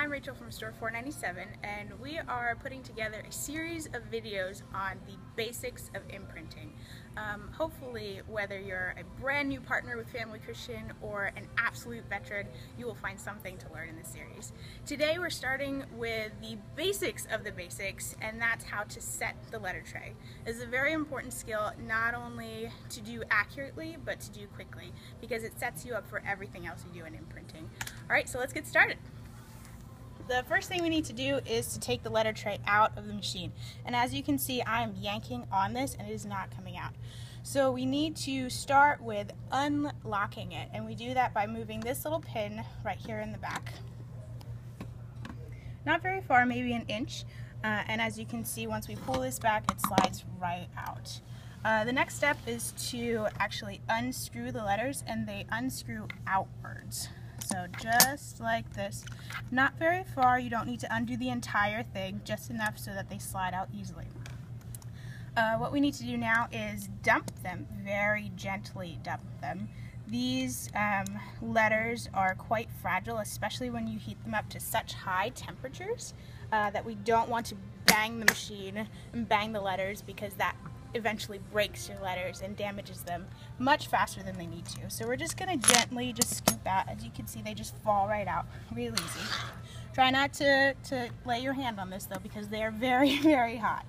I'm Rachel from Store 497, and we are putting together a series of videos on the basics of imprinting. Hopefully, whether you're a brand new partner with Family Christian or an absolute veteran, you will find something to learn in this series. Today we're starting with the basics of the basics, and that's how to set the letter tray. It's a very important skill, not only to do accurately, but to do quickly, because it sets you up for everything else you do in imprinting. Alright, so let's get started. The first thing we need to do is to take the letter tray out of the machine. And as you can see, I'm yanking on this and it is not coming out. So we need to start with unlocking it. And we do that by moving this little pin right here in the back. Not very far, maybe an inch. And as you can see, once we pull this back, it slides right out. The next step is to actually unscrew the letters, and they unscrew outwards. So just like this, not very far. You don't need to undo the entire thing, just enough so that they slide out easily. What we need to do now is dump them, very gently dump them. These letters are quite fragile, especially when you heat them up to such high temperatures that we don't want to bang the machine and bang the letters, because that eventually breaks your letters and damages them much faster than they need to. So we're just going to gently just scoop out. As you can see, they just fall right out real easy. Try not to lay your hand on this though, because they are very, very hot.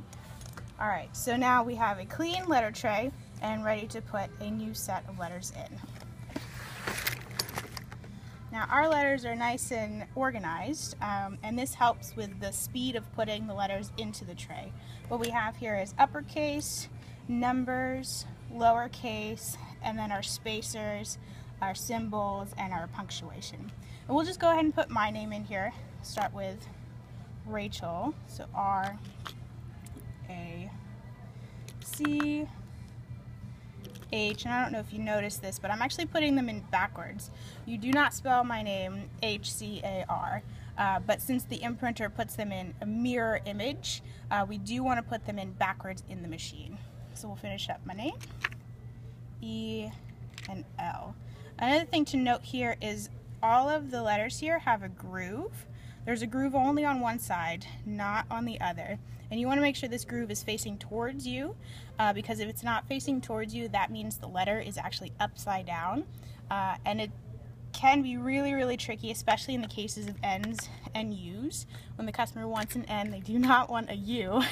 Alright, so now we have a clean letter tray and ready to put a new set of letters in. Now our letters are nice and organized, and this helps with the speed of putting the letters into the tray. What we have here is uppercase, numbers, lowercase, and then our spacers, our symbols, and our punctuation. And we'll just go ahead and put my name in here. Start with Rachel, so R-A-C H, and I don't know if you noticed this, but I'm actually putting them in backwards. You do not spell my name H-C-A-R, but since the imprinter puts them in a mirror image, we do want to put them in backwards in the machine. So we'll finish up my name, E and L. Another thing to note here is all of the letters here have a groove. There's a groove only on one side, not on the other. And you want to make sure this groove is facing towards you, because if it's not facing towards you, that means the letter is actually upside down. And it can be really, really tricky, especially in the cases of N's and U's. When the customer wants an N, they do not want a U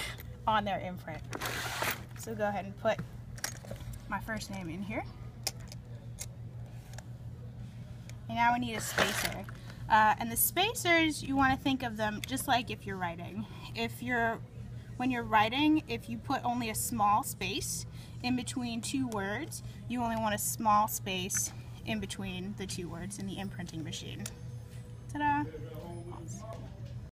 on their imprint. So go ahead and put my first name in here. And now we need a spacer. And the spacers, you want to think of them just like if you're writing. When you're writing, if you put only a small space in between two words, you only want a small space in between the two words in the imprinting machine. Ta-da!